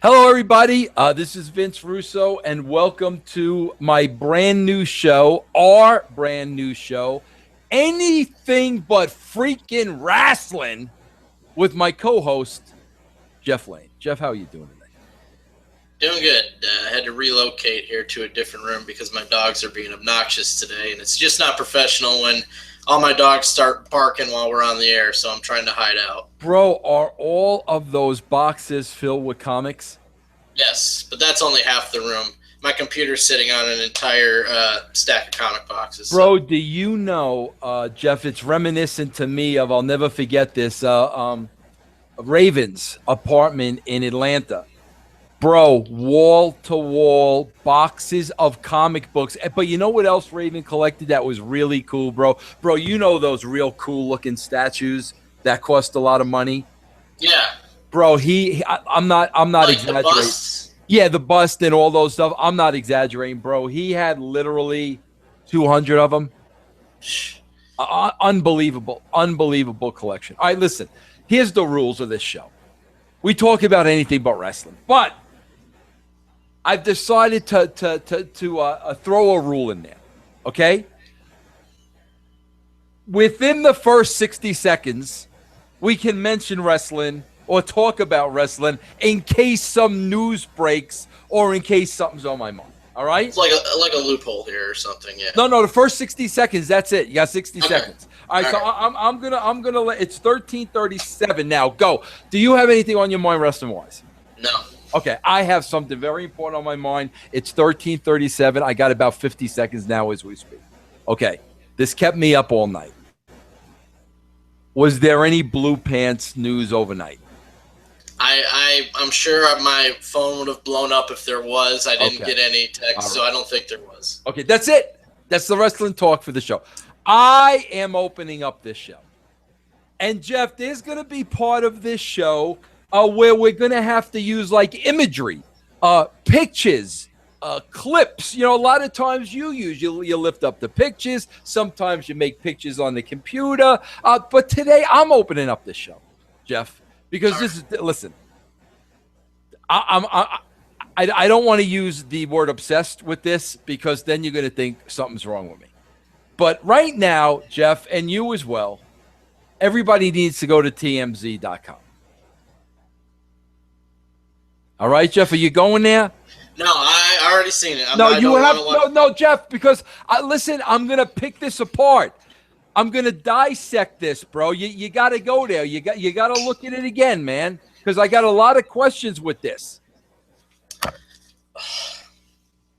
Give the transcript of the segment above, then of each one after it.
Hello, everybody. This is Vince Russo, and welcome to my brand new show, our brand new show, Anything But Freakin Rasslin, with my co-host, Jeff Lane. Jeff, how are you doing today? Doing good. I had to relocate here to a different room because my dogs are being obnoxious today, and it's just not professional when all my dogs start barking while we're on the air, so I'm trying to hide out. Bro, are all of those boxes filled with comics? Yes, but that's only half the room. My computer's sitting on an entire stack of comic boxes. Bro, do you know, Jeff, it's reminiscent to me of, I'll never forget this, Raven's apartment in Atlanta. Bro, wall-to-wall boxes of comic books. But you know what else Raven collected that was really cool, bro? Bro, you know those real cool-looking statues that cost a lot of money? Yeah. Bro, I'm not Like exaggerating. the busts? Yeah, the bust and all those stuff. I'm not exaggerating, bro. He had literally 200 of them. Unbelievable collection. All right, listen. Here's the rules of this show. We talk about anything but wrestling, but I've decided to throw a rule in there. Okay. Within the first 60 seconds, we can mention wrestling or talk about wrestling in case some news breaks or in case something's on my mind. All right? It's like a loophole here or something, yeah. No, the first 60 seconds, that's it. You got 60 Okay. seconds. All right, so I'm gonna let it's 13:37 now. Go. Do you have anything on your mind wrestling wise? No. Okay, I have something very important on my mind. It's 13:37. I got about 50 seconds now as we speak. Okay, this kept me up all night. Was there any blue pants news overnight? I'm sure my phone would have blown up if there was. I didn't get any text, so I don't think there was. Okay, that's it. That's the wrestling talk for the show. I am opening up this show. And, Jeff, there's going to be part of this show where we're going to have to use, like, imagery, pictures, clips. You know, a lot of times you lift up the pictures. Sometimes you make pictures on the computer. But today I'm opening up this show, Jeff, because this is – listen, I don't want to use the word obsessed with this because then you're going to think something's wrong with me. But right now, Jeff, and you as well, everybody needs to go to tmz.com. All right, Jeff, are you going there? No, I already seen it. No, Jeff, because listen, I'm going to pick this apart. I'm going to dissect this, bro. You got to go there. You got to look at it again, man, because I got a lot of questions with this.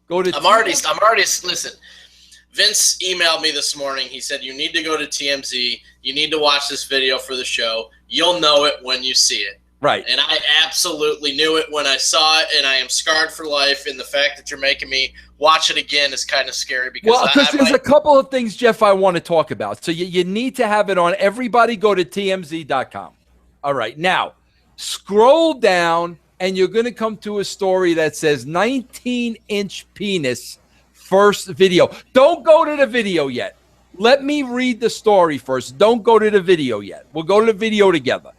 Go to I'm already listen. Vince emailed me this morning. He said, you need to go to TMZ. You need to watch this video for the show. You'll know it when you see it. Right. And I absolutely knew it when I saw it, and I am scarred for life. And the fact that you're making me watch it again is kind of scary because there's a couple of things, Jeff, I want to talk about. So you need to have it on. Everybody go to tmz.com. All right. Now, scroll down, and you're going to come to a story that says 19-inch penis. First video. Don't go to the video yet. Let me read the story first. Don't go to the video yet. We'll go to the video together.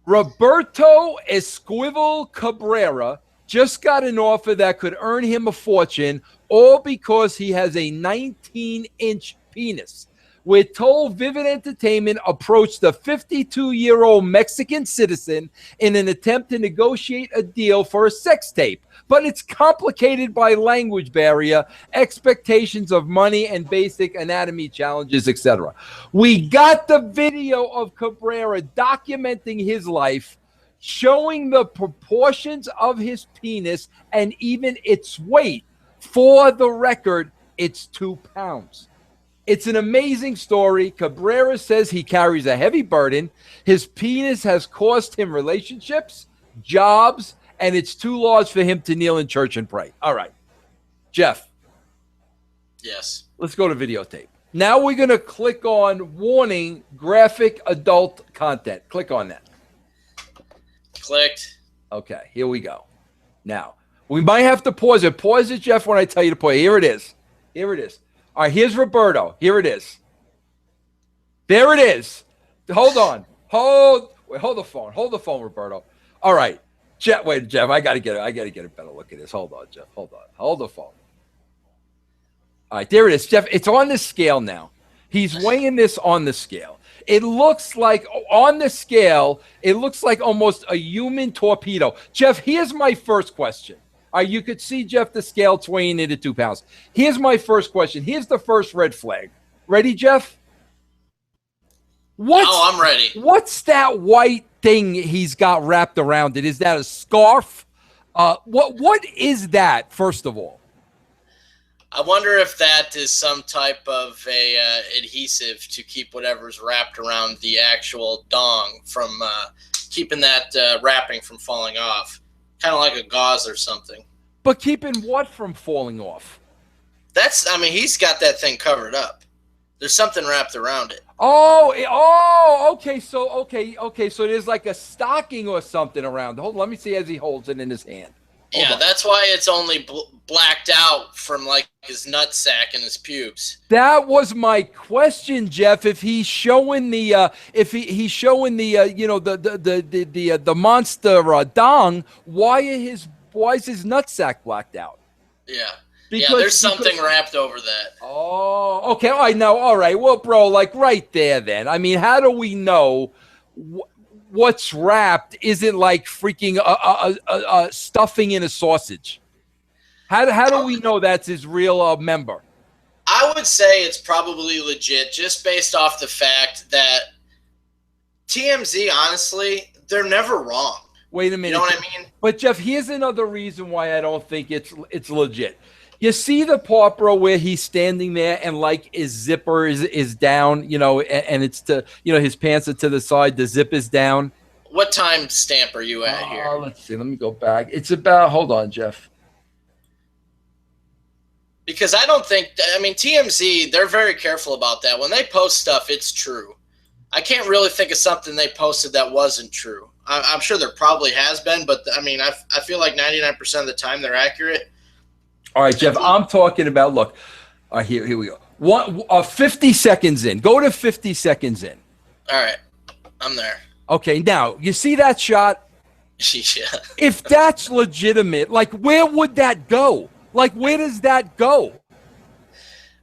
Roberto Esquivel Cabrera just got an offer that could earn him a fortune, all because he has a 19-inch penis. We're told Vivid Entertainment approached the 52-year-old Mexican citizen in an attempt to negotiate a deal for a sex tape. But it's complicated by language barrier, expectations of money, and basic anatomy challenges, etc. We got the video of Cabrera documenting his life, showing the proportions of his penis and even its weight. For the record, it's 2 pounds. It's an amazing story. Cabrera says he carries a heavy burden. His penis has cost him relationships, jobs, and it's too large for him to kneel in church and pray. All right. Jeff. Yes. Let's go to videotape. Now we're going to click on warning graphic adult content. Click on that. Clicked. Okay, here we go. Now, we might have to pause it. Pause it, Jeff, when I tell you to pause. Here it is. Here it is. All right, here's Roberto. Here it is. There it is. Hold on. Hold the phone. Hold the phone, Roberto. All right. Jeff, wait, Jeff, I gotta get a better look at this. Hold on, Jeff. Hold the phone. All right, there it is, Jeff. It's on the scale now. He's weighing this on the scale. It looks like on the scale, it looks like almost a human torpedo. Jeff, here's my first question. All right, you could see, Jeff, the scale weighing in at 2 pounds. Here's my first question. Here's the first red flag. Ready, Jeff? I'm ready. What's that white thing he's got wrapped around it? Is that a scarf? What is that, first of all? I wonder if that is some type of a adhesive to keep whatever's wrapped around the actual dong from keeping that wrapping from falling off. Kind of like a gauze or something. But keeping what from falling off? He's got that thing covered up. There's something wrapped around it. Okay. So there's like a stocking or something around it. Hold on, let me see as he holds it in his hand. Hold on. That's why it's only blacked out from like his nutsack and his pubes. That was my question, Jeff. If he's showing the he's showing the the monster dong, why is his nutsack blacked out? Yeah. There's something wrapped over that. Oh, okay. I know. All right. Well, bro, like right there then. I mean, how do we know what's wrapped isn't like freaking stuffing in a sausage? How do we know that's his real member? I would say it's probably legit just based off the fact that TMZ, honestly, they're never wrong. Wait a minute. You know what I mean? But, Jeff, here's another reason why I don't think it's legit. You see the part, bro, where he's standing there and like his zipper is down, and it's his pants are to the side, the zip is down. What time stamp are you at here? Let's see. Let me go back. It's about, hold on, Jeff. Because I don't think, TMZ, they're very careful about that. When they post stuff, it's true. I can't really think of something they posted that wasn't true. I'm sure there probably has been, but I feel like 99% of the time they're accurate. All right, Jeff, I'm talking about, look, here we go. 50 seconds in. Go to 50 seconds in. All right, I'm there. Okay, now, you see that shot? Yeah. If that's legitimate, like, where would that go? Like, where does that go?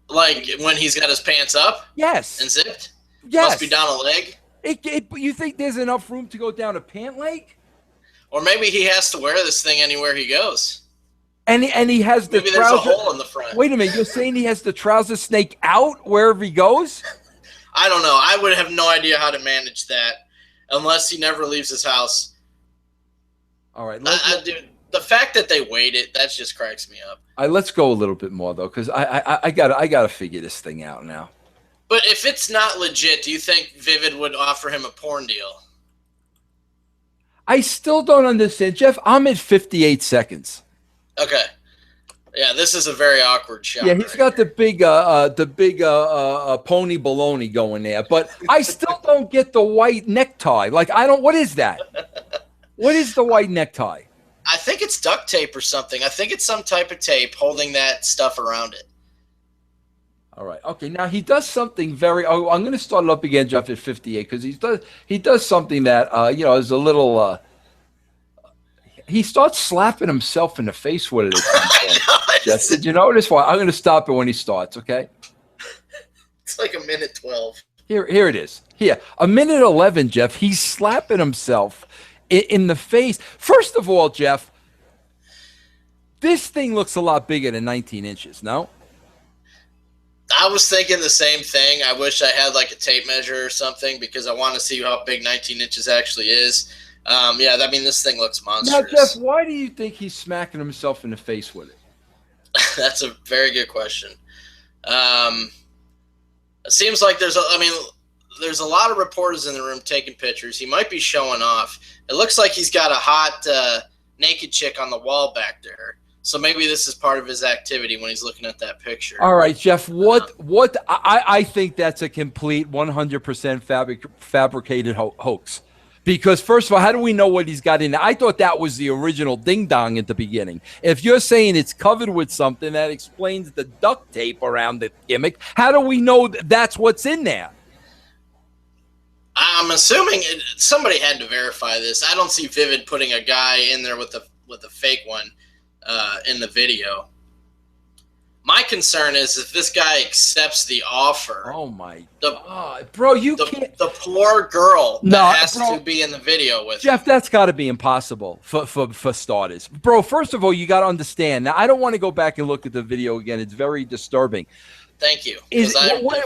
Like, when he's got his pants up? Yes. And zipped? Yes. Must be down a leg? You think there's enough room to go down a pant leg? Or maybe he has to wear this thing anywhere he goes. And he has the maybe trouser. There's a hole in the front. Wait a minute, you're saying he has the trouser snake out wherever he goes? I don't know. I would have no idea how to manage that unless he never leaves his house. All right. Dude, the fact that they waited, that just cracks me up. All right, let's go a little bit more though, because I gotta figure this thing out now. But if it's not legit, do you think Vivid would offer him a porn deal? I still don't understand, Jeff. I'm at 58 seconds. Okay. Yeah, this is a very awkward shot. Yeah, he's got the big pony baloney going there, but I still don't get the white necktie. Like, what is that? What is the white necktie? I think it's duct tape or something. I think it's some type of tape holding that stuff around it. All right. Okay. Now he does something very. Oh, I'm going to start it up again, Jeff, at 58 because he does something that is a little. He starts slapping himself in the face with it. Jeff, did you notice? Why? I'm going to stop it when he starts. Okay. It's like a minute 12. Here it is. Here, a minute 11, Jeff. He's slapping himself in the face. First of all, Jeff, this thing looks a lot bigger than 19 inches. No. I was thinking the same thing. I wish I had like a tape measure or something because I want to see how big 19 inches actually is. This thing looks monstrous. Now, Jeff, why do you think he's smacking himself in the face with it? That's a very good question. It seems like there's a lot of reporters in the room taking pictures. He might be showing off. It looks like he's got a hot naked chick on the wall back there. So maybe this is part of his activity when he's looking at that picture. All right, Jeff, I think that's a complete 100% fabricated hoax. Because first of all, how do we know what he's got in there? I thought that was the original ding dong at the beginning. If you're saying it's covered with something that explains the duct tape around the gimmick, how do we know that's what's in there? I'm assuming somebody had to verify this. I don't see Vivid putting a guy in there with a fake one in the video. My concern is if this guy accepts the offer. Oh my God, bro! You can't. The poor girl that has to be in the video with Jeff. him. That's got to be impossible for starters, bro. First of all, you got to understand. Now, I don't want to go back and look at the video again. It's very disturbing. Thank you. What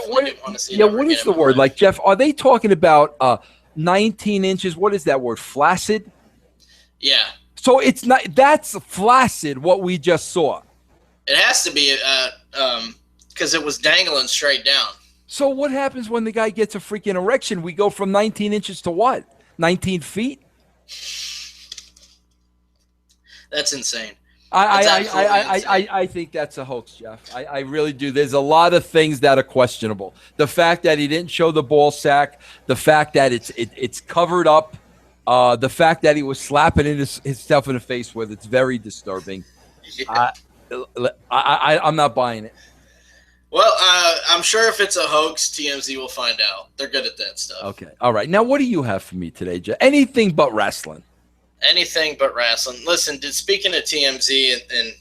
is the word? Like, Jeff, are they talking about 19 inches? What is that word? Flaccid? Yeah. So it's not. That's flaccid. What we just saw. It has to be because it was dangling straight down. So what happens when the guy gets a freaking erection? We go from 19 inches to what? 19 feet? That's insane. I think that's a hoax, Jeff. I really do. There's a lot of things that are questionable. The fact that he didn't show the ball sack, the fact that it's covered up, the fact that he was slapping himself in the face with it's very disturbing. Yeah. I'm not buying it. Well, I'm sure if it's a hoax, TMZ will find out. They're good at that stuff. Okay. All right. Now, what do you have for me today, Jeff? Anything but wrestling. Anything but wrestling. Listen, speaking of TMZ and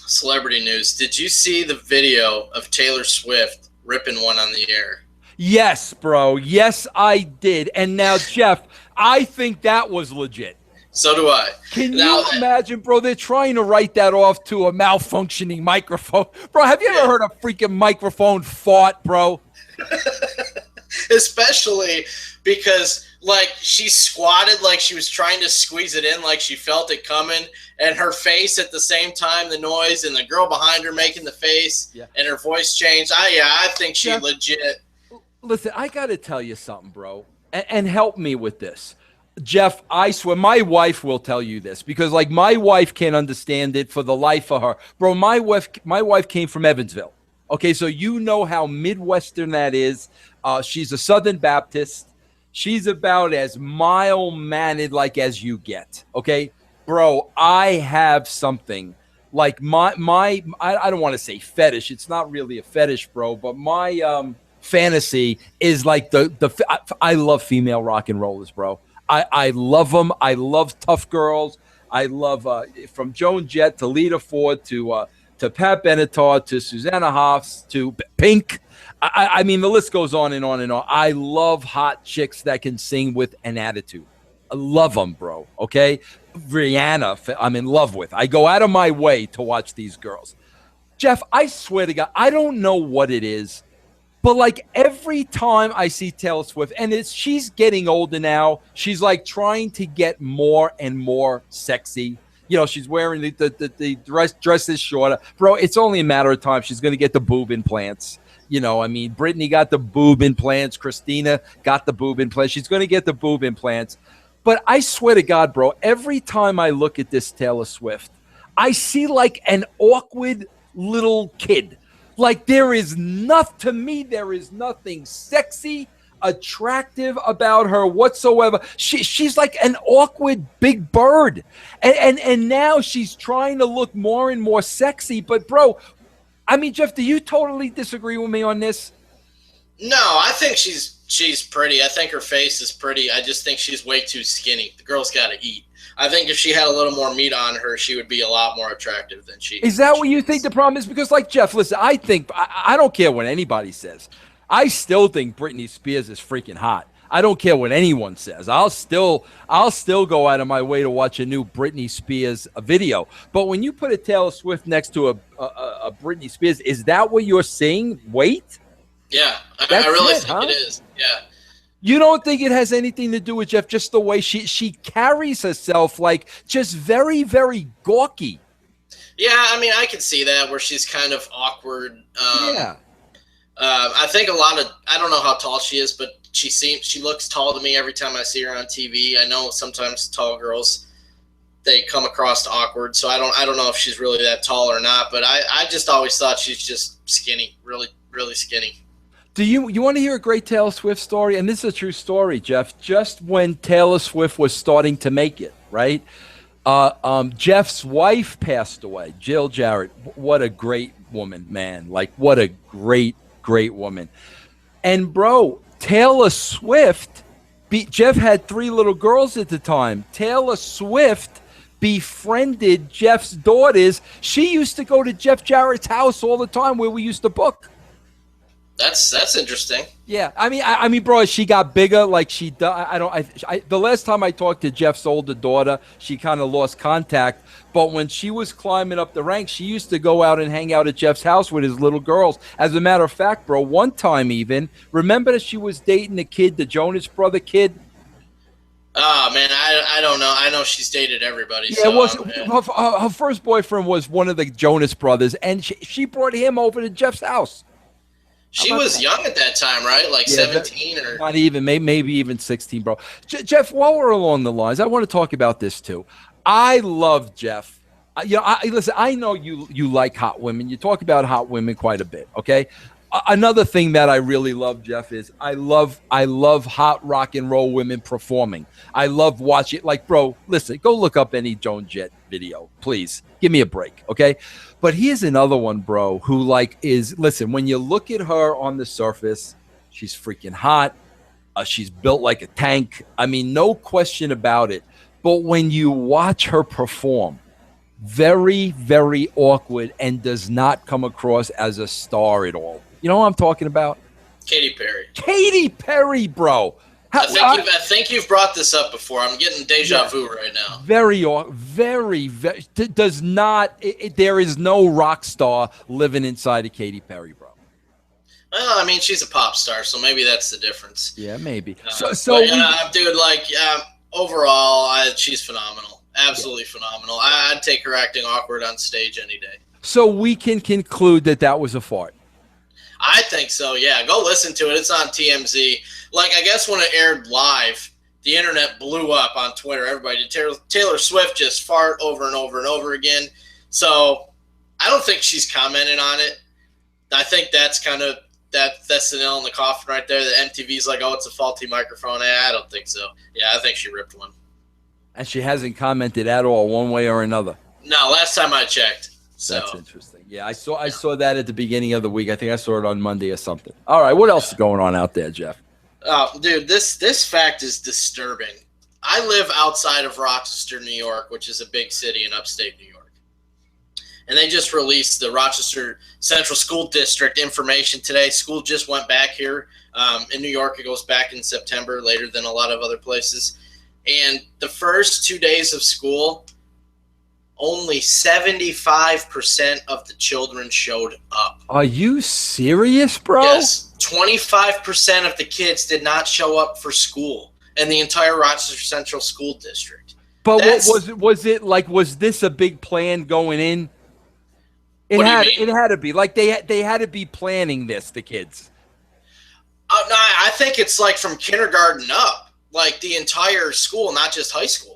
celebrity news, did you see the video of Taylor Swift ripping one on the air? Yes, bro. Yes, I did. And now, Jeff, I think that was legit. So do I. Can you imagine, bro? They're trying to write that off to a malfunctioning microphone. Bro, have you ever heard a freaking microphone fart, bro? Especially because, like, she squatted like she was trying to squeeze it in, like she felt it coming, and her face at the same time, the noise, and the girl behind her making the face, and her voice changed. I think she legit. Listen, I got to tell you something, bro, and help me with this. Jeff, I swear, my wife will tell you this because, like, my wife can't understand it for the life of her. Bro, my wife came from Evansville. Okay, so you know how Midwestern that is. She's a Southern Baptist. She's about as mild-mannered like as you get. Okay, bro, I have something like I don't want to say fetish. It's not really a fetish, bro, but my fantasy is like I love female rock and rollers, bro. I love them. I love tough girls. I love from Joan Jett to Lita Ford to Pat Benatar to Susanna Hoffs to Pink. I mean, the list goes on and on and on. I love hot chicks that can sing with an attitude. I love them, bro. Okay? Rihanna, I'm in love with. I go out of my way to watch these girls. Jeff, I swear to God, I don't know what it is. But, like, every time I see Taylor Swift, and she's getting older now, she's, like, trying to get more and more sexy. You know, she's wearing the dress is shorter. Bro, it's only a matter of time. She's going to get the boob implants. You know, I mean, Britney got the boob implants. Christina got the boob implants. She's going to get the boob implants. But I swear to God, bro, every time I look at this Taylor Swift, I see, like, an awkward little kid. Like, there is nothing sexy, attractive about her whatsoever. She's like an awkward big bird. And now she's trying to look more and more sexy. But, bro, I mean, Jeff, do you totally disagree with me on this? No, I think she's pretty. I think her face is pretty. I just think she's way too skinny. The girl's got to eat. I think if she had a little more meat on her, she would be a lot more attractive than she is. Is that what you think the problem is? Because, like, Jeff, listen, I think I don't care what anybody says. I still think Britney Spears is freaking hot. I don't care what anyone says. I'll still go out of my way to watch a new Britney Spears video. But when you put a Taylor Swift next to a Britney Spears, is that what you're saying? Wait? Yeah, I really think it is. Yeah. You don't think it has anything to do with, Jeff, just the way she carries herself, like, just very, very gawky? Yeah, I mean, I can see that where she's kind of awkward. Yeah. I think I don't know how tall she is, but she looks tall to me every time I see her on TV. I know sometimes tall girls, they come across awkward, so I don't know if she's really that tall or not, but I just always thought she's just skinny, really, really skinny. Do you want to hear a great Taylor Swift story? And this is a true story, Jeff. Just when Taylor Swift was starting to make it, right? Jeff's wife passed away, Jill Jarrett. What a great woman, man. Like, what a great, great woman. And, bro, Taylor Swift Jeff had 3 little girls at the time. Taylor Swift befriended Jeff's daughters. She used to go to Jeff Jarrett's house all the time where we used to book. That's interesting. Yeah, I mean, bro, she got bigger. Like the last time I talked to Jeff's older daughter, she kind of lost contact. But when she was climbing up the ranks, she used to go out and hang out at Jeff's house with his little girls. As a matter of fact, bro, one time even, remember that she was dating the kid, the Jonas brother kid? Oh, man, I don't know. I know she's dated everybody. Yeah, her first boyfriend was one of the Jonas brothers, and she brought him over to Jeff's house. She was young at that time, right? Like 17 or not even, maybe even 16, bro. Jeff, while we're along the lines, I want to talk about this too. I love Jeff. Listen, I know you like hot women. You talk about hot women quite a bit, okay? Another thing that I really love, Jeff, is I love hot rock and roll women performing. I love watching. Like, bro, listen, go look up any Joan Jett video, please. Give me a break, okay? But here's another one, bro, who listen, when you look at her on the surface, she's freaking hot. She's built like a tank. I mean, no question about it. But when you watch her perform, very, very awkward and does not come across as a star at all. You know what I'm talking about? Katy Perry. Katy Perry, bro. I think you've brought this up before. I'm getting deja vu right now. Very, does not. There is no rock star living inside of Katy Perry, bro. Well, I mean, she's a pop star, so maybe that's the difference. Yeah, maybe. Dude, overall, she's phenomenal. Absolutely phenomenal. I'd take her acting awkward on stage any day. So we can conclude that was a fart. I think so, yeah. Go listen to it. It's on TMZ. Like, I guess when it aired live, the internet blew up on Twitter. Everybody did. Taylor Swift just fart over and over and over again. So I don't think she's commented on it. I think that's kind of that's the nail in the coffin right there. The MTV's like, oh, it's a faulty microphone. I don't think so. Yeah, I think she ripped one. And she hasn't commented at all, one way or another. No, last time I checked. So. That's interesting. Yeah, I saw that at the beginning of the week. I think I saw it on Monday or something. All right, what else is going on out there, Jeff? Oh, dude, this fact is disturbing. I live outside of Rochester, New York, which is a big city in upstate New York. And they just released the Rochester Central School District information today. School just went back here. In New York, it goes back in September, later than a lot of other places. And the first 2 days of school, only 75% of the children showed up. Are you serious, bro? Yes. 25% of the kids did not show up for school in the entire Rochester Central School District. But was this a big plan going in? It had to be. Like they had to be planning this, the kids. No, I think it's like from kindergarten up, like the entire school, not just high school.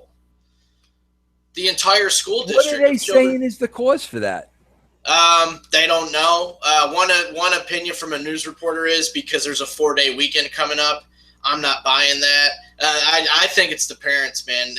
The entire school district. What are they saying is the cause for that? They don't know. One opinion from a news reporter is because there's a 4-day weekend coming up. I'm not buying that. I think it's the parents, man.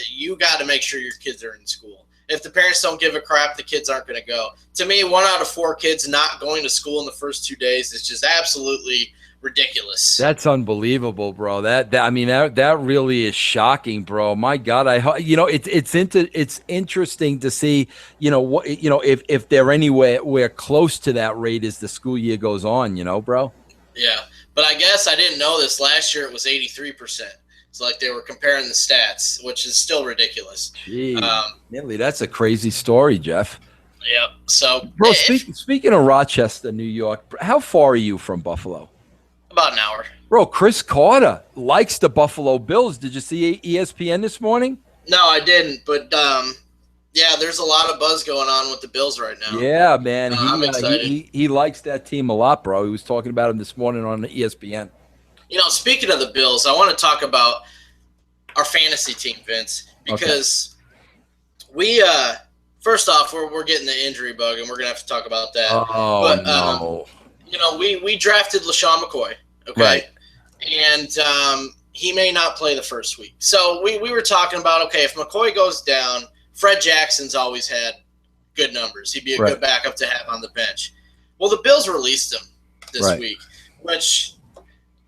You got to make sure your kids are in school. If the parents don't give a crap, the kids aren't going to go. To me, 1 out of 4 kids not going to school in the first 2 days is just absolutely ridiculous. That's unbelievable, bro. That really is shocking, bro. My God, it's interesting to see, if they're anywhere close to that rate as the school year goes on, bro. Yeah, but I guess I didn't know this. Last year it was 83%. It's like they were comparing the stats, which is still ridiculous. Gee, Millie, that's a crazy story, Jeff. Yep. So, bro, speaking of Rochester, New York, how far are you from Buffalo? About an hour. Bro, Chris Carter likes the Buffalo Bills. Did you see ESPN this morning? No, I didn't. But, there's a lot of buzz going on with the Bills right now. Yeah, man. I'm excited. He likes that team a lot, bro. He was talking about him this morning on ESPN. Speaking of the Bills, I want to talk about our fantasy team, Vince, because we first off, we're getting the injury bug, and we're going to have to talk about that. Oh, no. We drafted LaShawn McCoy. Okay. Right. And he may not play the first week. So we were talking about, okay, if McCoy goes down, Fred Jackson's always had good numbers. He'd be a good backup to have on the bench. Well, the Bills released him this week, which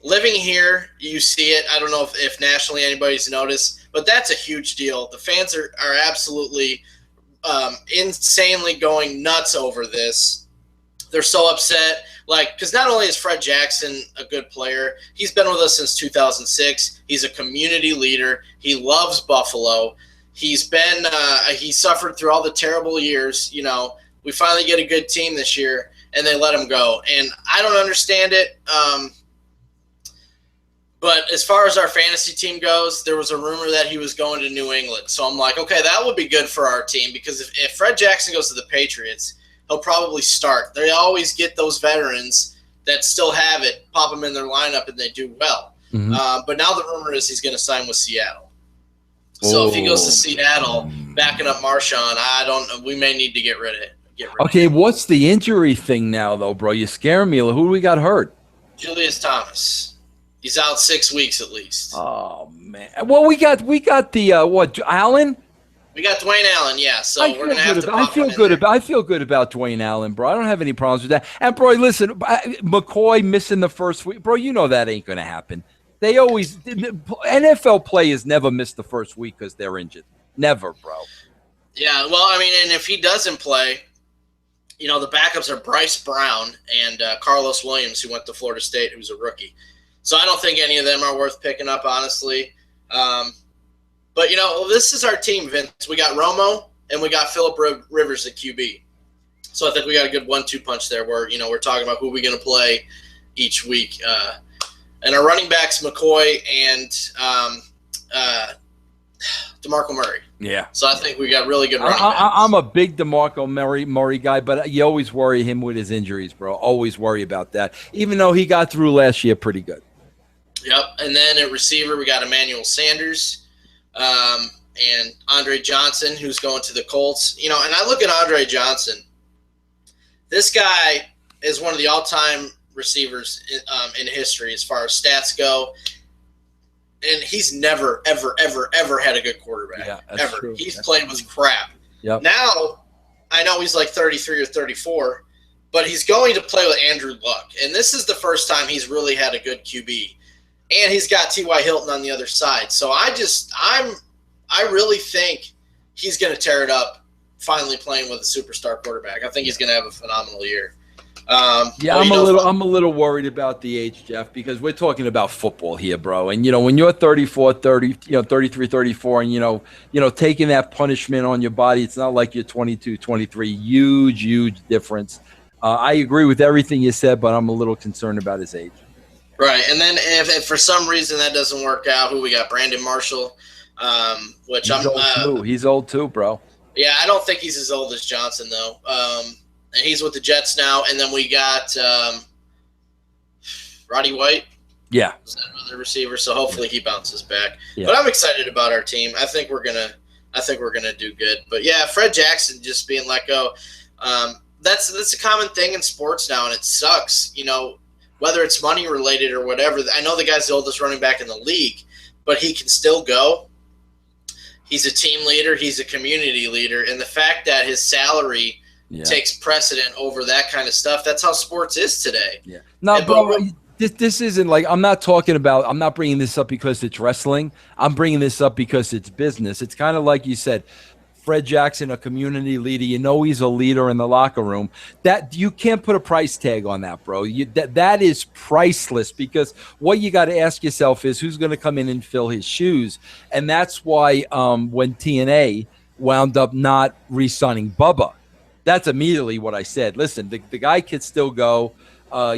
living here, you see it. I don't know if nationally anybody's noticed, but that's a huge deal. The fans are absolutely insanely going nuts over this. They're so upset. Because not only is Fred Jackson a good player, he's been with us since 2006. He's a community leader. He loves Buffalo. He suffered through all the terrible years. We finally get a good team this year, and they let him go. And I don't understand it. But as far as our fantasy team goes, there was a rumor that he was going to New England. So I'm like, okay, that would be good for our team, because if Fred Jackson goes to the Patriots, he'll probably start. They always get those veterans that still have it, pop them in their lineup, and they do well. Mm-hmm. But now the rumor is he's going to sign with Seattle. So if he goes to Seattle, backing up Marshawn, we may need to get rid of it. Okay, what's the injury thing now, though, bro? You scare me. Who do we got hurt? Julius Thomas. He's out 6 weeks at least. Oh man. Well, we got the Allen? We got Dwayne Allen, yeah. So we're gonna have to. I feel good about Dwayne Allen, bro. I don't have any problems with that. And bro, listen, McCoy missing the first week, bro. You know that ain't gonna happen. They always NFL players never miss the first week because they're injured. Never, bro. Yeah, well, I mean, and if he doesn't play, the backups are Bryce Brown and Carlos Williams, who went to Florida State, who's a rookie. So I don't think any of them are worth picking up, honestly. But, this is our team, Vince. We got Romo and we got Phillip Rivers at QB. So I think we got a good 1-2 punch there where, we're talking about who we're going to play each week. And our running backs, McCoy and DeMarco Murray. Yeah. So I think we got really good running backs. I'm a big DeMarco Murray guy, but you always worry him with his injuries, bro. Always worry about that, even though he got through last year pretty good. Yep. And then at receiver, we got Emmanuel Sanders. And Andre Johnson, who's going to the Colts. And I look at Andre Johnson. This guy is one of the all-time receivers in history as far as stats go. And he's never, ever, ever, ever had a good quarterback. Yeah, that's ever. True. He's played with crap. Yep. Now, I know he's like 33 or 34, but he's going to play with Andrew Luck. And this is the first time he's really had a good QB. And he's got T.Y. Hilton on the other side. So I really think he's going to tear it up finally playing with a superstar quarterback. I think he's going to have a phenomenal year. I'm a little worried about the age, Jeff, because we're talking about football here, bro. And, when you're 34, 30, 33, 34, and, taking that punishment on your body, it's not like you're 22, 23. Huge difference. I agree with everything you said, but I'm a little concerned about his age. Right, and then if for some reason that doesn't work out, who we got? Brandon Marshall, which he's old too, bro. Yeah, I don't think he's as old as Johnson though, and he's with the Jets now. And then we got Roddy White. Yeah, is that another receiver? So hopefully he bounces back. Yeah. But I'm excited about our team. I think we're gonna do good. But yeah, Fred Jackson just being let go. That's a common thing in sports now, and it sucks. Whether it's money related or whatever. I know the guy's the oldest running back in the league, but he can still go. He's a team leader. He's a community leader. And the fact that his salary takes precedent over that kind of stuff, that's how sports is today. Yeah. No, bro, this isn't like, I'm not bringing this up because it's wrestling. I'm bringing this up because it's business. It's kind of like you said, Fred Jackson, a community leader, he's a leader in the locker room. That you can't put a price tag on that, bro. That is priceless, because what you got to ask yourself is who's going to come in and fill his shoes. And that's why when TNA wound up not re-signing Bubba, that's immediately what I said. Listen, the guy could still go.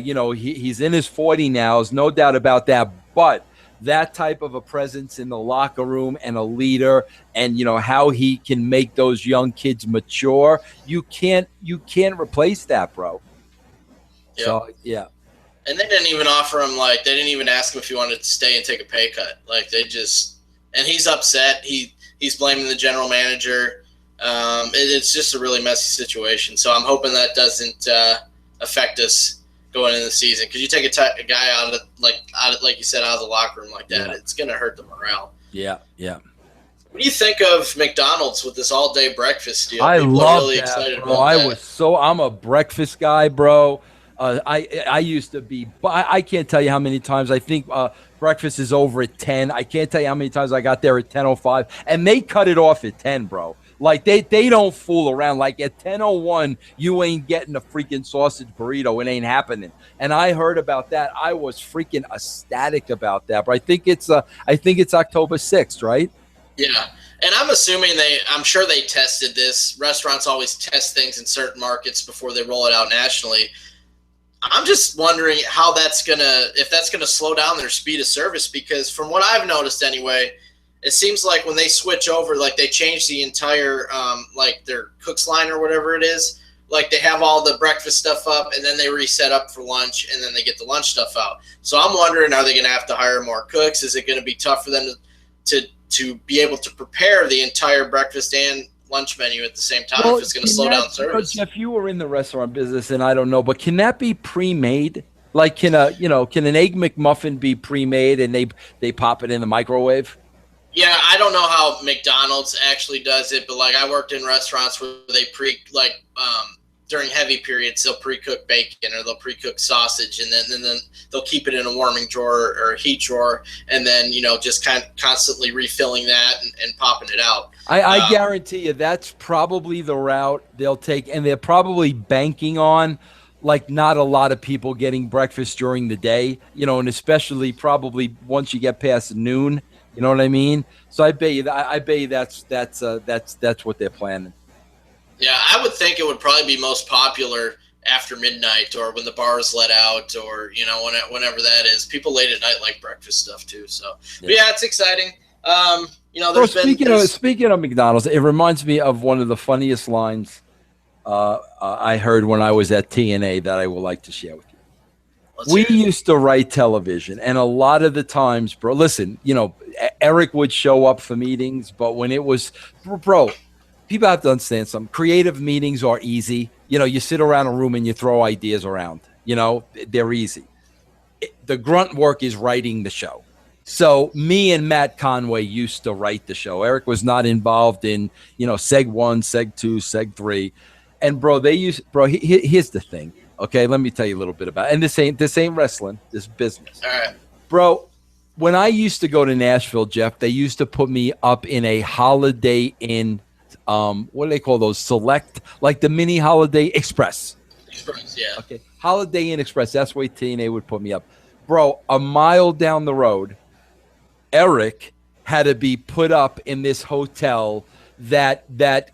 He's in his 40 now. There's no doubt about that. But that type of a presence in the locker room and a leader, and how he can make those young kids mature, you can't replace that, bro. Yep. So yeah. And they didn't even offer him, they didn't even ask him if he wanted to stay and take a pay cut. And he's upset. He's blaming the general manager. It's just a really messy situation. So I'm hoping that doesn't affect us going into the season, because you take a guy out of like you said, out of the locker room like that, it's going to hurt the morale. Yeah. What do you think of McDonald's with this all-day breakfast deal? I People love are really that, excited bro. about that. I'm a breakfast guy, bro. I used to be, but I can't tell you how many times. I think breakfast is over at 10. I can't tell you how many times I got there at 10:05, and they cut it off at 10, bro. Like they don't fool around. Like at 10:01, you ain't getting a freaking sausage burrito. It ain't happening. And I heard about that. I was freaking ecstatic about that. But I think it's October 6th, right? Yeah. And I'm sure they tested this. Restaurants always test things in certain markets before they roll it out nationally. I'm just wondering if that's gonna slow down their speed of service, because from what I've noticed anyway, it seems like when they switch over, like they change the entire like their cook's line or whatever it is, like they have all the breakfast stuff up and then they reset up for lunch and then they get the lunch stuff out. So I'm wondering, are they gonna have to hire more cooks? Is it gonna be tough for them to be able to prepare the entire breakfast and lunch menu at the same time, if it's going to slow down service? Jeff, you were in the restaurant business, and I don't know, but can that be pre-made? Like, can an Egg McMuffin be pre-made and they pop it in the microwave? Yeah, I don't know how McDonald's actually does it, but like I worked in restaurants where they during heavy periods they'll pre-cook bacon or they'll pre-cook sausage, and then they'll keep it in a warming drawer or a heat drawer, and then just constantly refilling that and popping it out. I guarantee you that's probably the route they'll take, and they're probably banking on like not a lot of people getting breakfast during the day, and especially probably once you get past noon. You know what I mean? So I bet you that's what they're planning. Yeah, I would think it would probably be most popular after midnight or when the bars let out, or whenever that is. People late at night like breakfast stuff too. So But yeah, it's exciting. Speaking of McDonald's, it reminds me of one of the funniest lines I heard when I was at TNA that I would like to share with you. We used to write television, and a lot of the times, bro, listen, Eric would show up for meetings, but when it was, bro, people have to understand something. Creative meetings are easy. You sit around a room and you throw ideas around. They're easy. The grunt work is writing the show. So me and Matt Conway used to write the show. Eric was not involved in, Seg 1, Seg 2, Seg 3. And here's the thing. Okay, let me tell you a little bit about it. And this ain't wrestling, this business. All right. Bro, when I used to go to Nashville, Jeff, they used to put me up in a Holiday Inn. What do they call those? Select, like the mini Holiday Express. Express, yeah. Okay, Holiday Inn Express. That's where TNA would put me up. Bro, a mile down the road, Eric had to be put up in this hotel that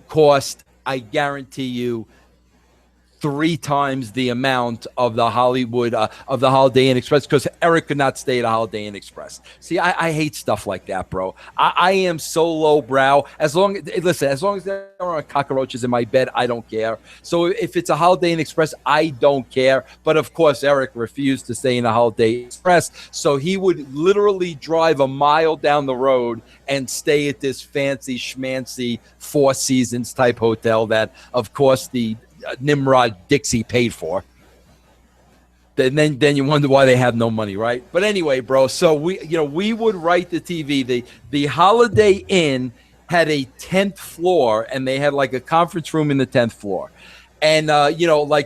cost, I guarantee you, 3 times the amount of the Holiday Inn Express, because Eric could not stay at a Holiday Inn Express. See, I hate stuff like that, bro. I am so lowbrow. As long as there aren't cockroaches in my bed, I don't care. So if it's a Holiday Inn Express, I don't care. But of course, Eric refused to stay in a Holiday Inn Express, so he would literally drive a mile down the road and stay at this fancy schmancy Four Seasons type hotel that, of course, the Nimrod Dixie paid for. Then you wonder why they have no money, right? But anyway, bro, so we would write the TV. The Holiday Inn had a 10th floor, and they had like a conference room in the 10th floor. And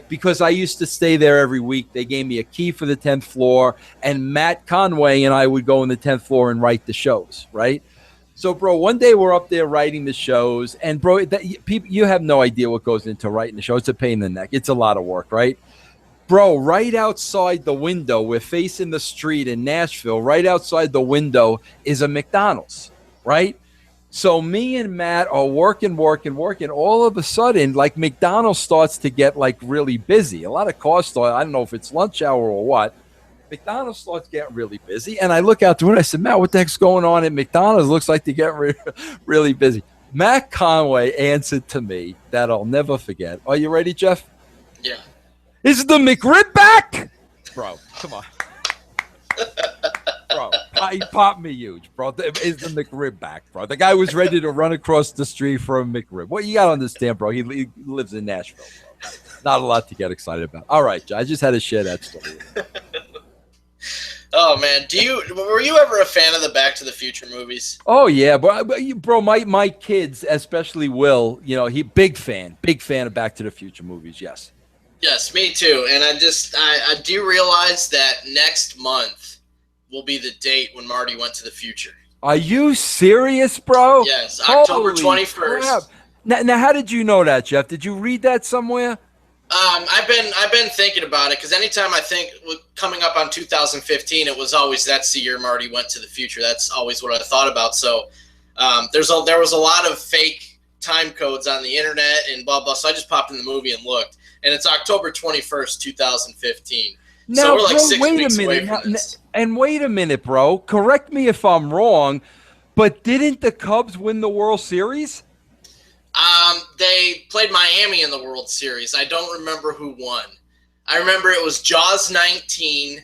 because I used to stay there every week, they gave me a key for the 10th floor, and Matt Conway and I would go in the 10th floor and write the shows, right? So, bro, one day we're up there writing the shows, and bro, you have no idea what goes into writing the show. It's a pain in the neck. It's a lot of work, right? Bro, right outside the window, we're facing the street in Nashville. Right outside the window is a McDonald's, right? So me and Matt are working. All of a sudden, like, McDonald's starts to get like really busy. A lot of cars start. I don't know if it's lunch hour or what. McDonald's starts getting really busy, and I look out the window. I said, Matt, what the heck's going on at McDonald's? Looks like they get really busy. Matt Conway answered to me that I'll never forget. Are you ready, Jeff? Yeah. Is the McRib back? Bro, come on. Bro, he popped me huge, bro. Is the McRib back, bro? The guy was ready to run across the street for a McRib. Well, you got to understand, bro. He lives in Nashville, bro. Not a lot to get excited about. All right, I just had to share that story. Oh man, were you ever a fan of the Back to the Future movies? Oh yeah, bro, my kids, especially Will, he big fan of Back to the Future movies. Yes. Yes, me too. And I do realize that next month will be the date when Marty went to the future. Are you serious, bro? Yes, October Holy crap. 21st. Now, how did you know that, Jeff? Did you read that somewhere? I've been thinking about it because anytime I think coming up on 2015, it was always that's the year Marty went to the future. That's always what I thought about. So there was a lot of fake time codes on the internet and blah blah. So I just popped in the movie and looked, and it's October 21st, 2015. Now, so we're like bro, 6 wait weeks a away minute. from this. And wait a minute, bro. Correct me if I'm wrong, but didn't the Cubs win the World Series? They played Miami in the World Series. I don't remember who won. I remember it was Jaws 19.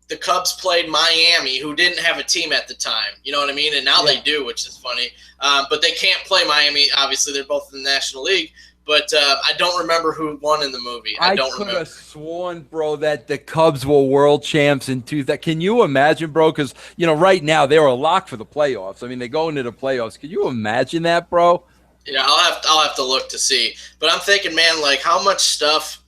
The Cubs played Miami, who didn't have a team at the time. You know what I mean? And now they do, which is funny. But they can't play Miami. Obviously, they're both in the National League. But I don't remember who won in the movie. I don't remember. I could have sworn, bro, that the Cubs were world champs in 2000. Can you imagine, bro? Because, right now they're a lock for the playoffs. I mean, they go into the playoffs. Can you imagine that, bro? Yeah, I'll have to look to see. But I'm thinking, man, like how much stuff.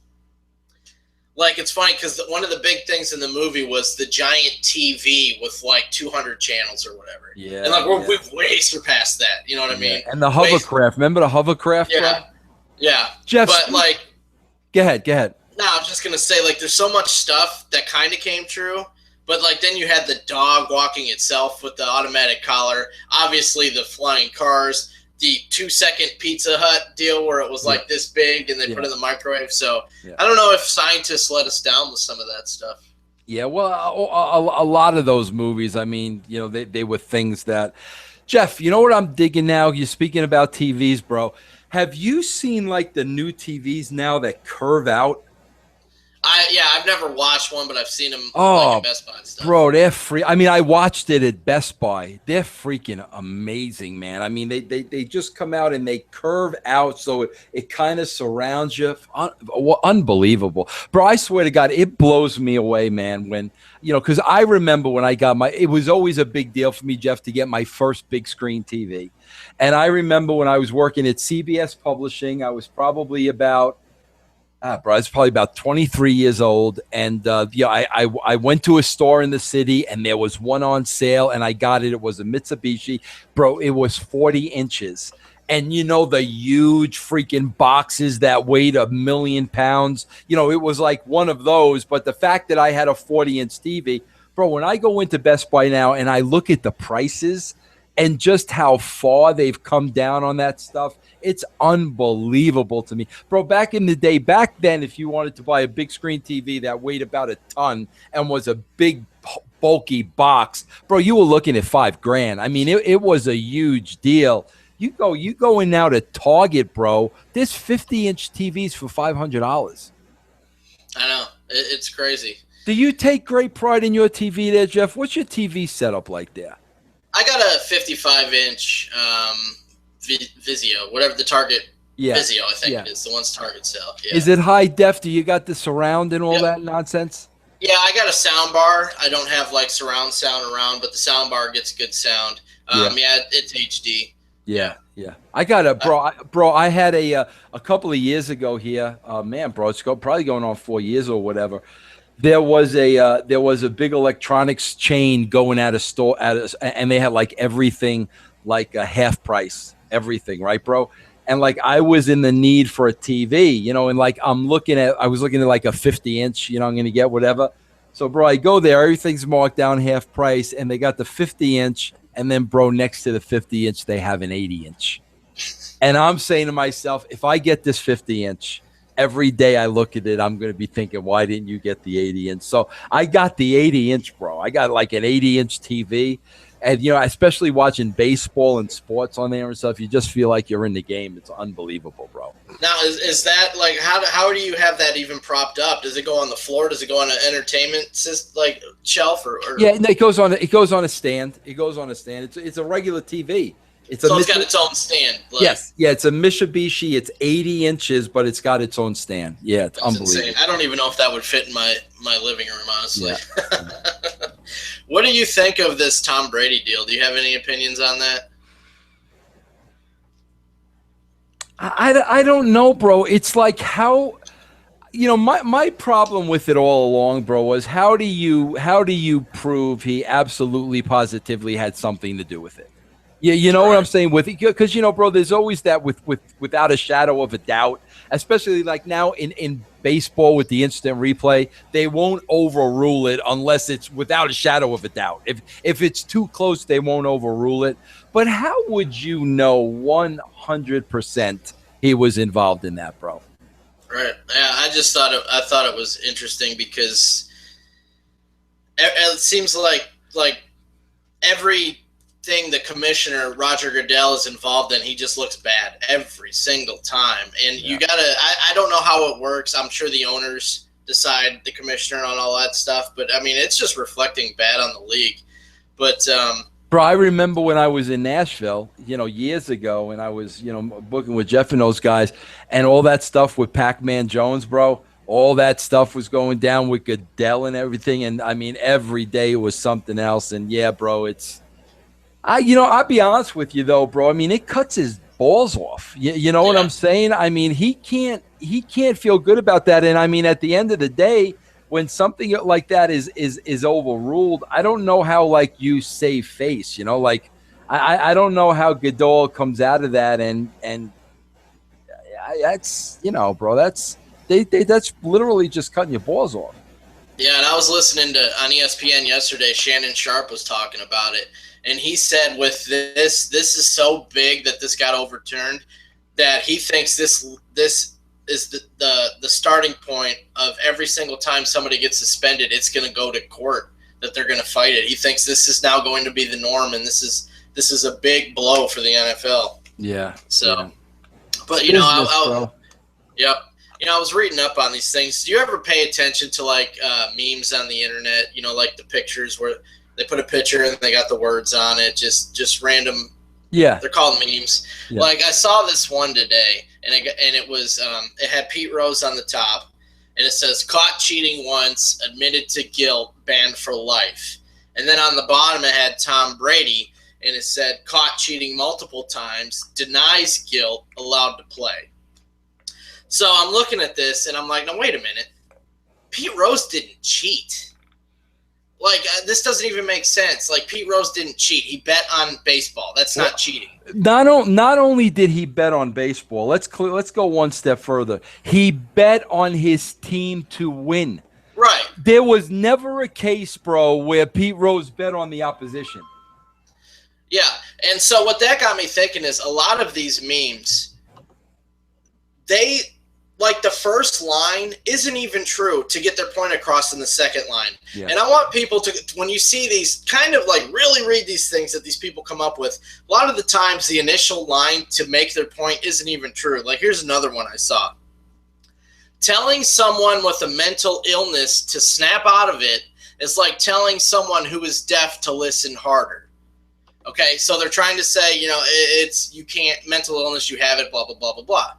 Like it's funny because one of the big things in the movie was the giant TV with like 200 channels or whatever. Yeah, and like we've way surpassed that. You know what I mean? And the hovercraft. Remember the hovercraft? Yeah, bro? Yeah. Jeff, but like, go ahead. No, I was just gonna say like there's so much stuff that kind of came true. But like then you had the dog walking itself with the automatic collar. Obviously the flying cars. The 2-second Pizza Hut deal where it was like this big and they put it in the microwave. So I don't know if scientists let us down with some of that stuff. Yeah, well, a lot of those movies, I mean, they were things that, Jeff, you know what I'm digging now? You're speaking about TVs, bro. Have you seen like the new TVs now that curve out? I've never watched one, but I've seen them like at Best Buy and stuff. Bro, they're free. I mean, I watched it at Best Buy. They're freaking amazing, man. I mean, they just come out and they curve out so it kind of surrounds you. Unbelievable. Bro, I swear to God, it blows me away, man, when, because I remember when I got it was always a big deal for me, Jeff, to get my first big screen TV. And I remember when I was working at CBS Publishing, I was probably about bro, I was probably about 23 years old, and I went to a store in the city, and there was one on sale, and I got it. It was a Mitsubishi, bro. It was 40 inches, and the huge freaking boxes that weighed 1,000,000 pounds. It was like one of those. But the fact that I had a 40-inch TV, bro, when I go into Best Buy now and I look at the prices and just how far they've come down on that stuff, it's unbelievable to me. Bro, back then, if you wanted to buy a big screen TV that weighed about a ton and was a big, bulky box, bro, you were looking at $5,000. I mean, it was a huge deal. You go in now to Target, bro, there's 50-inch TVs for $500. I know. It's crazy. Do you take great pride in your TV there, Jeff? What's your TV setup like there? I got a 55-inch Vizio, whatever the Target Vizio, I think it is. The one's Target sell. Yeah. Is it high def? Do you got the surround and all that nonsense? Yeah, I got a sound bar. I don't have like surround sound around, but the sound bar gets good sound. It's HD. Yeah. I got bro. I had a couple of years ago here. Man, bro, it's probably going on 4 years or whatever. There was a big electronics chain going at a store and they had like everything like a half price, everything, right, bro? And like I was in the need for a TV, and like I was looking at like a 50-inch, I'm going to get whatever. So, bro, I go there, everything's marked down half price, and they got the 50-inch, and then, bro, next to the 50-inch, they have an 80-inch. And I'm saying to myself, if I get this 50-inch, every day I look at it, I'm going to be thinking, why didn't you get the 80-inch? So I got the 80-inch, bro. I got like an 80-inch TV. And, especially watching baseball and sports on there and stuff, you just feel like you're in the game. It's unbelievable, bro. Now, is that like how do you have that even propped up? Does it go on the floor? Does it go on an entertainment shelf or? Yeah, no, it goes on a stand. It goes on a stand. It's a regular TV. It's got its own stand. Yes. Yeah, it's a Mitsubishi. It's 80 inches, but it's got its own stand. Yeah, it's unbelievable. Insane. I don't even know if that would fit in my living room, honestly. Yeah. What do you think of this Tom Brady deal? Do you have any opinions on that? I don't know, bro. It's like how my problem with it all along, bro, was how do you prove he absolutely positively had something to do with it? Yeah, you know what I'm saying? Because bro, there's always that without a shadow of a doubt, especially like now in baseball with the instant replay, they won't overrule it unless it's without a shadow of a doubt. If it's too close, they won't overrule it. But how would you know 100% he was involved in that, bro? Right. Yeah, I thought it was interesting because it seems like everything the commissioner Roger Goodell is involved in, he just looks bad every single time. And you gotta, I don't know how it works. I'm sure the owners decide, the commissioner, on all that stuff. But I mean, it's just reflecting bad on the league. But bro, I remember when I was in Nashville, years ago, and I was, booking with Jeff and those guys, and all that stuff with Pac-Man Jones, bro. All that stuff was going down with Goodell and everything, and I mean, every day it was something else. And yeah, bro, I'll be honest with you though, bro. I mean, it cuts his balls off. You know what I'm saying? I mean, he can't feel good about that. And I mean, at the end of the day, when something like that is overruled, I don't know how like you save face. Like I don't know how Goodell comes out of that and that's bro. That's that's literally just cutting your balls off. Yeah, and I was listening on ESPN yesterday. Shannon Sharp was talking about it, and he said with this is so big that this got overturned that he thinks this is the starting point of every single time somebody gets suspended, it's going to go to court, that they're going to fight it. He thinks this is now going to be the norm, and this is a big blow for the NFL. Yeah. So, yeah. But yep. I was reading up on these things. Do you ever pay attention to like memes on the internet? Like the pictures where they put a picture and they got the words on it, just random. Yeah, they're called memes. Yeah. Like I saw this one today, and it was it had Pete Rose on the top, and it says caught cheating once, admitted to guilt, banned for life. And then on the bottom it had Tom Brady, and it said caught cheating multiple times, denies guilt, allowed to play. So I'm looking at this, and I'm like, no, wait a minute. Pete Rose didn't cheat. Like, this doesn't even make sense. Like, Pete Rose didn't cheat. He bet on baseball. That's not cheating. Not only did he bet on baseball, let's go one step further. He bet on his team to win. Right. There was never a case, bro, where Pete Rose bet on the opposition. Yeah, and so what that got me thinking is a lot of these memes, they – like the first line isn't even true to get their point across in the second line. Yeah. And I want people to, when you see these, kind of like really read these things that these people come up with, a lot of the times the initial line to make their point isn't even true. Like here's another one I saw. Telling someone with a mental illness to snap out of it is like telling someone who is deaf to listen harder. Okay, so they're trying to say, it's you can't, mental illness, you have it, blah, blah, blah, blah, blah.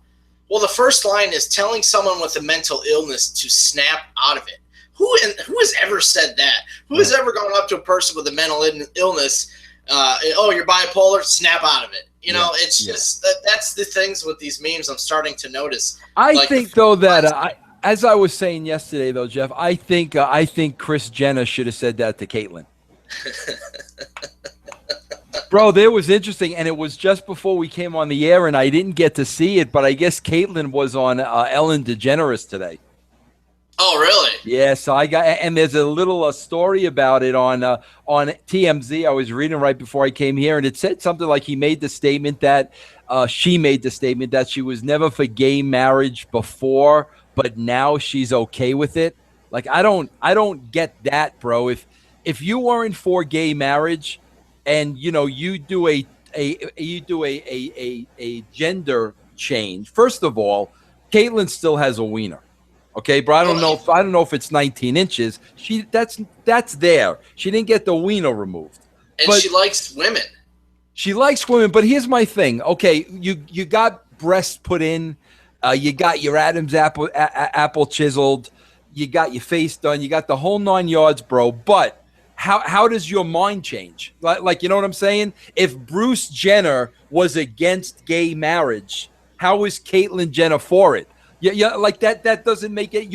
Well, the first line is telling someone with a mental illness to snap out of it. Who has ever said that? Who has ever gone up to a person with a mental illness? You're bipolar. Snap out of it. It's just that's the things with these memes. I'm starting to notice. I think though that as I was saying yesterday, though, Jeff, I think Kris Jenner should have said that to Caitlyn. Bro, that was interesting, and it was just before we came on the air, and I didn't get to see it, but I guess Caitlyn was on Ellen DeGeneres today. Oh, really? Yeah, so and there's a little story about it on TMZ. I was reading right before I came here, and it said something like she made the statement that she was never for gay marriage before, but now she's okay with it. Like I don't get that, bro. If you weren't for gay marriage, and you do a gender change. First of all, Caitlyn still has a wiener, okay? But I don't know if it's 19 inches. That's there. She didn't get the wiener removed, and she likes women. She likes women, but here's my thing. Okay, you got breasts put in, you got your Adam's apple chiseled, you got your face done, you got the whole 9 yards, bro. But how does your mind change? Like, you know what I'm saying? If Bruce Jenner was against gay marriage, how is Caitlyn Jenner for it? Yeah, like that doesn't make it.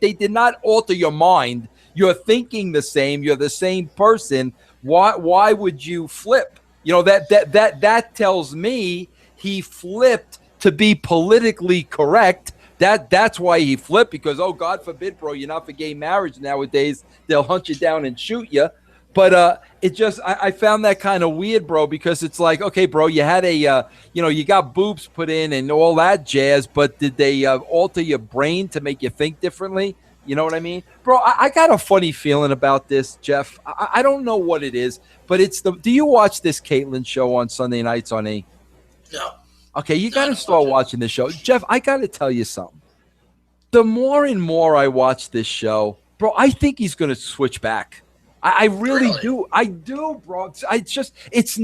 They did not alter your mind. You're thinking the same. You're the same person. Why would you flip? That tells me he flipped to be politically correct. That's why he flipped, because, oh, God forbid, bro, you're not for gay marriage nowadays. They'll hunt you down and shoot you. But I found that kind of weird, bro, because it's like, okay, bro, you had you got boobs put in and all that jazz, but did they alter your brain to make you think differently? You know what I mean? Bro, I got a funny feeling about this, Jeff. I don't know what it is, but do you watch this Caitlyn show on Sunday nights on E? No. Okay, you got to start watching this show. Jeff, I got to tell you something. The more and more I watch this show, bro, I think he's going to switch back. I really do. I do, bro. It's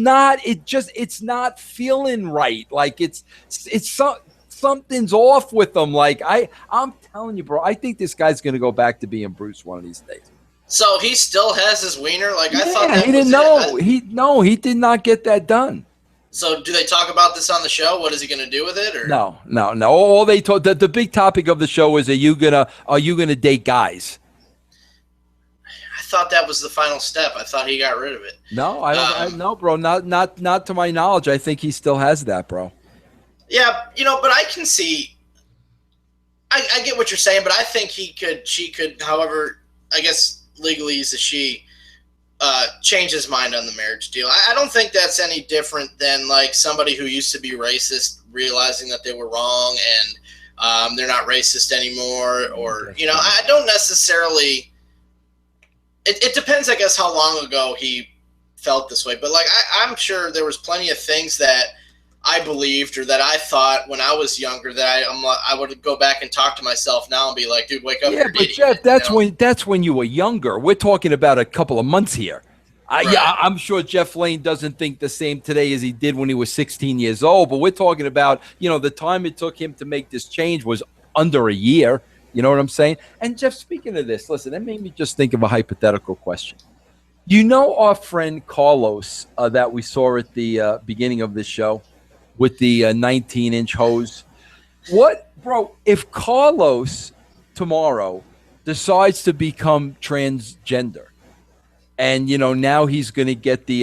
not feeling right. Like something's off with him. Like I'm telling you, bro, I think this guy's going to go back to being Bruce one of these days. So he still has his wiener? Like, I thought he didn't know. He did not get that done. So do they talk about this on the show? What is he going to do with it? Or no. All they told the big topic of the show is, are you gonna date guys? I thought that was the final step. I thought he got rid of it. No, I no, bro. Not to my knowledge. I think he still has that, bro. Yeah, but I can see. I get what you're saying, but I think she could. However, I guess legally he's a she. Change his mind on the marriage deal. I don't think that's any different than like somebody who used to be racist realizing that they were wrong and they're not racist anymore. Or I don't necessarily. It depends, I guess, how long ago he felt this way. But like I'm sure there was plenty of things that I believed or that I thought when I was younger that I would go back and talk to myself now and be like, dude, wake up. Yeah, but Jeff, that's when you were younger. We're talking about a couple of months here. Right. Yeah, I'm sure Jeff Lane doesn't think the same today as he did when he was 16 years old. But we're talking about, the time it took him to make this change was under a year. You know what I'm saying? And Jeff, speaking of this, listen, that made me just think of a hypothetical question. Our friend Carlos that we saw at the beginning of this show with the 19-inch hose? What, bro, if Carlos tomorrow decides to become transgender and, now he's going to get the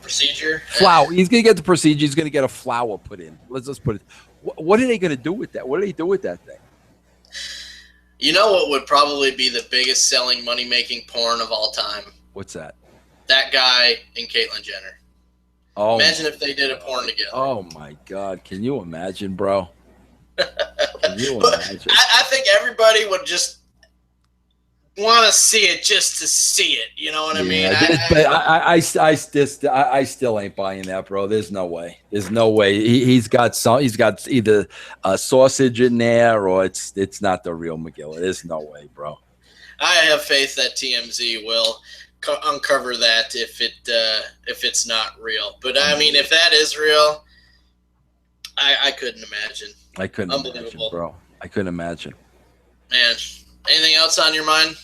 procedure? Flower. He's going to get the procedure. He's going to get a flower put in. Let's just put it. What are they going to do with that? What do they do with that thing? You know what would probably be the biggest selling money-making porn of all time? What's that? That guy and Caitlyn Jenner. Oh, imagine if they did a porn together. Oh my God! Can you imagine, bro? Can you imagine? I think everybody would just want to see it just to see it. You know what I mean? I still ain't buying that, bro. There's no way. There's no way. He's got either a sausage in there or it's not the real McGill. There's no way, bro. I have faith that TMZ will uncover that if it's not real. But I mean, if that is real, I couldn't imagine. I couldn't imagine, bro. I couldn't imagine. Man, anything else on your mind?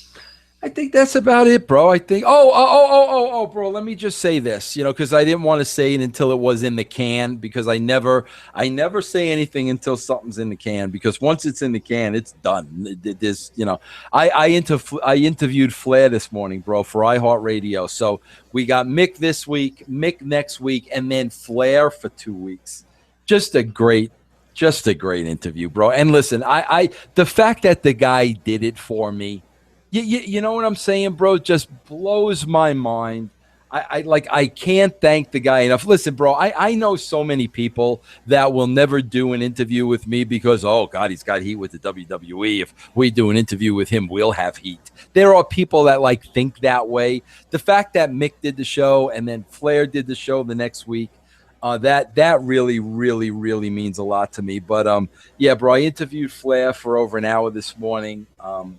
I think that's about it, bro. I think. Oh, bro. Let me just say this, because I didn't want to say it until it was in the can, because I never say anything until something's in the can, because once it's in the can, it's done. There's, I interviewed Flair this morning, bro, for iHeartRadio. So we got Mick this week, Mick next week, and then Flair for 2 weeks. Just a great interview, bro. And listen, the fact that the guy did it for me. You know what I'm saying, bro? Just blows my mind. I can't thank the guy enough. Listen, bro, I know so many people that will never do an interview with me because, oh, God, he's got heat with the WWE. If we do an interview with him, we'll have heat. There are people that, think that way. The fact that Mick did the show and then Flair did the show the next week, that really, really, really means a lot to me. But yeah, bro, I interviewed Flair for over an hour this morning.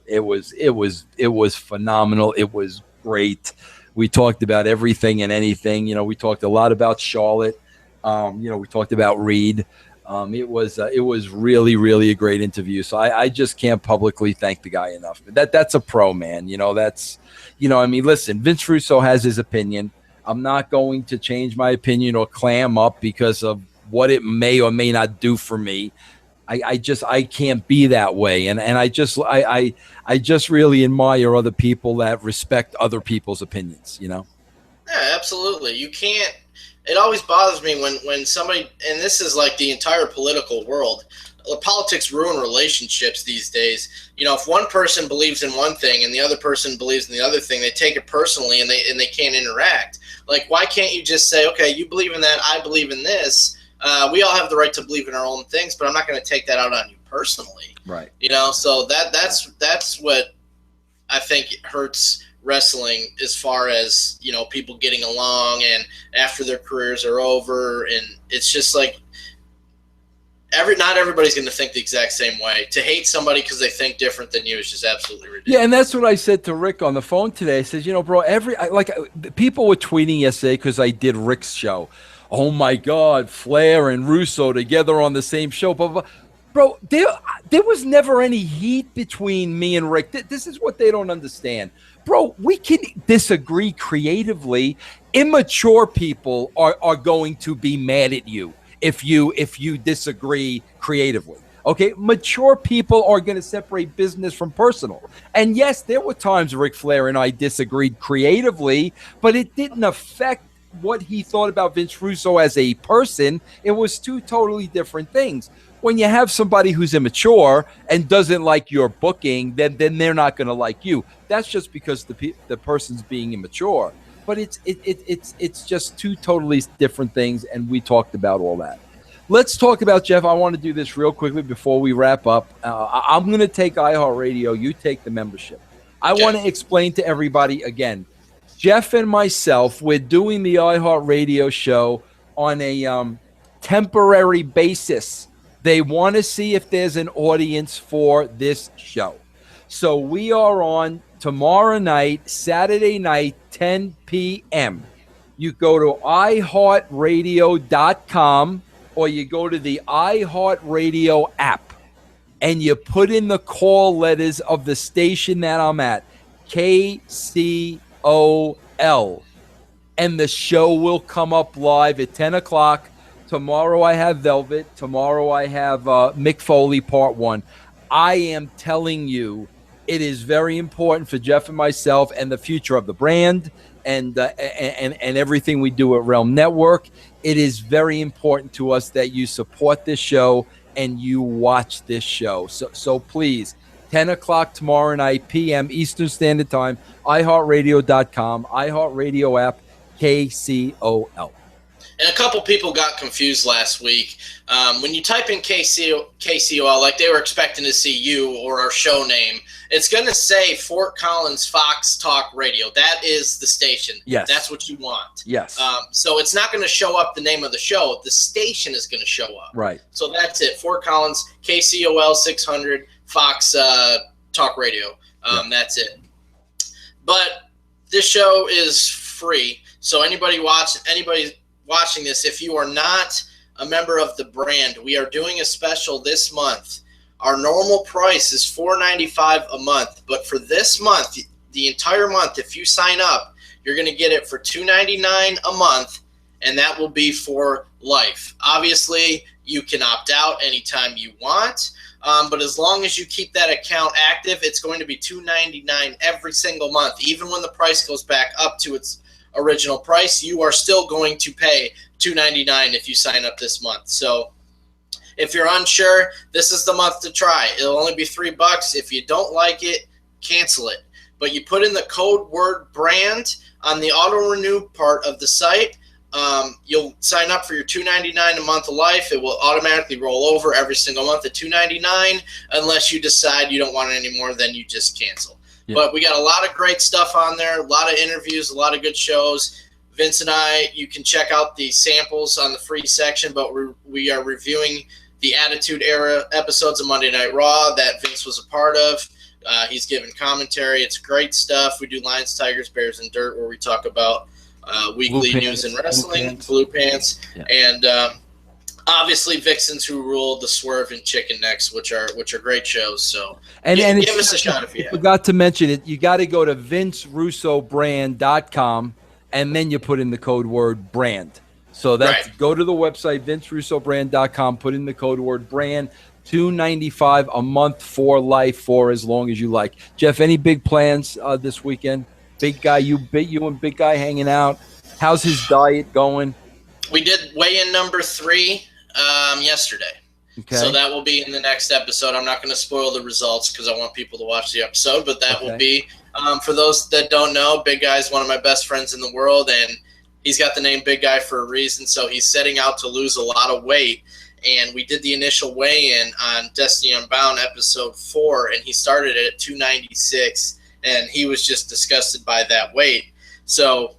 It was phenomenal. It was great. We talked about everything and anything. We talked a lot about Charlotte. We talked about Reed. It was really, really a great interview. So I just can't publicly thank the guy enough. That's a pro, man. Listen, Vince Russo has his opinion. I'm not going to change my opinion or clam up because of what it may or may not do for me. I can't be that way. And I just really admire other people that respect other people's opinions, Yeah, absolutely. You can't. It always bothers me when somebody, and this is like the entire political world. Politics ruin relationships these days. If one person believes in one thing and the other person believes in the other thing, they take it personally and they can't interact. Like, why can't you just say, okay, you believe in that, I believe in this. We all have the right to believe in our own things, but I'm not going to take that out on you personally. Right. So that's what I think hurts wrestling as far as, people getting along and after their careers are over. And it's just like, not everybody's going to think the exact same way. To hate somebody because they think different than you is just absolutely ridiculous. Yeah, and that's what I said to Rick on the phone today. I said, bro, people were tweeting yesterday because I did Rick's show. Oh my God, Flair and Russo together on the same show. But bro, there was never any heat between me and Rick. This is what they don't understand. Bro, we can disagree creatively. Immature people are going to be mad at you if you disagree creatively. Okay, mature people are going to separate business from personal. And yes, there were times Ric Flair and I disagreed creatively, but it didn't affect what he thought about Vince Russo as a person. It was two totally different things. When you have somebody who's immature and doesn't like your booking, then they're not going to like you. That's just because the person's being immature. But it's just two totally different things, and we talked about all that. Let's talk about, Jeff, I want to do this real quickly before we wrap up. I'm going to take iHeartRadio. You take the membership. I want to explain to everybody again. Jeff and myself, we're doing the iHeartRadio show on a temporary basis. They want to see if there's an audience for this show. So we are on tomorrow night, Saturday night, 10 p.m. You go to iHeartRadio.com or you go to the iHeartRadio app and you put in the call letters of the station that I'm at, KCOL, and the show will come up live at 10 o'clock. Tomorrow I have Velvet. Tomorrow I have Mick Foley Part 1. I am telling you, it is very important for Jeff and myself and the future of the brand and everything we do at Realm Network. It is very important to us that you support this show and you watch this show. So please, 10 o'clock tomorrow night, p.m. Eastern Standard Time, iHeartRadio.com, iHeartRadio app, KCOL. And a couple people got confused last week. When you type in KCOL, like they were expecting to see you or our show name, it's going to say Fort Collins Fox Talk Radio. That is the station. Yes. That's what you want. Yes. So it's not going to show up the name of the show. The station is going to show up. Right. So that's it. Fort Collins, KCOL 600, Fox Talk Radio. That's it. But this show is free. So anybody watching this, if you are not a member of the brand, we are doing a special this month. Our normal price is $4.95 a month, but for this month, the entire month, if you sign up, you're going to get it for $2.99 a month, and that will be for life. Obviously, you can opt out anytime you want, but as long as you keep that account active, it's going to be $2.99 every single month. Even when the price goes back up to its original price, you are still going to pay $2.99 if you sign up this month. So if you're unsure, this is the month to try. It'll only be $3. If you don't like it, cancel it. But you put in the code word brand on the auto renew part of the site. You'll sign up for your $2.99 a month of life. It will automatically roll over every single month at $2.99 unless you decide you don't want it anymore. Then you just cancel. Yeah. But we got a lot of great stuff on there, a lot of interviews, a lot of good shows. Vince and I, you can check out the samples on the free section, but we are reviewing the Attitude Era episodes of Monday Night Raw that Vince was a part of. He's given commentary. It's great stuff. We do Lions, Tigers, Bears, and Dirt, where we talk about weekly news in wrestling, Blue Pants, yeah. And obviously Vixens Who Rule, The Swerve, and Chicken Necks, which are great shows. So and give us a shot if you have. Forgot to mention it. You got to go to VinceRussoBrand.com and then you put in the code word brand. So that's Right. Go to the website, vincerussobrand.com, put in the code word brand, $2.95 a month for life, for as long as you like. Jeff, any big plans this weekend? Big guy, you and Big Guy hanging out. How's his diet going? We did weigh-in number 3 yesterday. Okay. So that will be in the next episode. I'm not going to spoil the results because I want people to watch the episode, but that will be, for those that don't know, Big Guy is one of my best friends in the world, and he's got the name Big Guy for a reason. So he's setting out to lose a lot of weight. And we did the initial weigh-in on Destiny Unbound episode 4, and he started it at 296, and he was just disgusted by that weight. So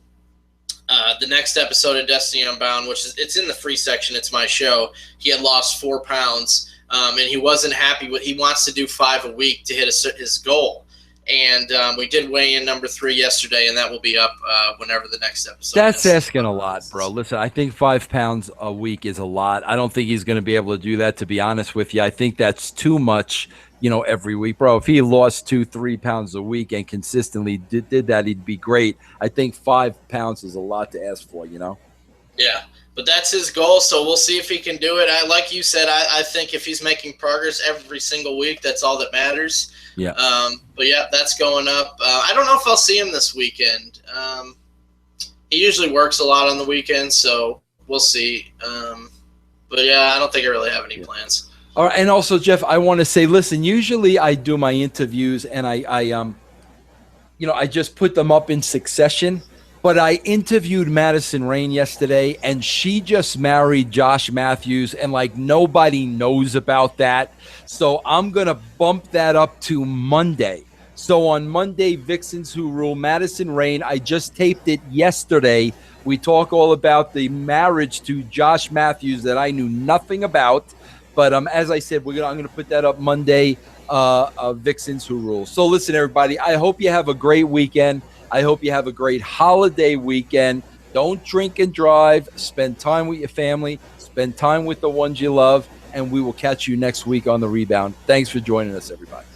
the next episode of Destiny Unbound, it's in the free section, it's my show, he had lost 4 pounds, and he wasn't happy with. He wants to do 5 a week to hit his goal. And we did weigh in number 3 yesterday, and that will be up whenever the next episode That's is. asking a lot, bro. Listen, I think 5 pounds a week is a lot. I don't think he's going to be able to do that, to be honest with you. I think that's too much, every week. Bro, if he lost 2-3 pounds a week and consistently did that, he'd be great. I think 5 pounds is a lot to ask for, Yeah, but that's his goal, so we'll see if he can do it. Like you said, I think if he's making progress every single week, that's all that matters. Yeah. But yeah, that's going up. I don't know if I'll see him this weekend. He usually works a lot on the weekends, so we'll see. But yeah, I don't think I really have any plans. All right, and also, Jeff, I want to say, listen, usually I do my interviews and I just put them up in succession. But I interviewed Madison Rain yesterday, and she just married Josh Matthews, and nobody knows about that. So I'm going to bump that up to Monday. So on Monday, Vixens Who Rule, Madison Rain, I just taped it yesterday. We talk all about the marriage to Josh Matthews that I knew nothing about. But as I said, I'm going to put that up Monday, Vixens Who Rule. So listen, everybody, I hope you have a great weekend. I hope you have a great holiday weekend. Don't drink and drive. Spend time with your family. Spend time with the ones you love. And we will catch you next week on The Rebound. Thanks for joining us, everybody.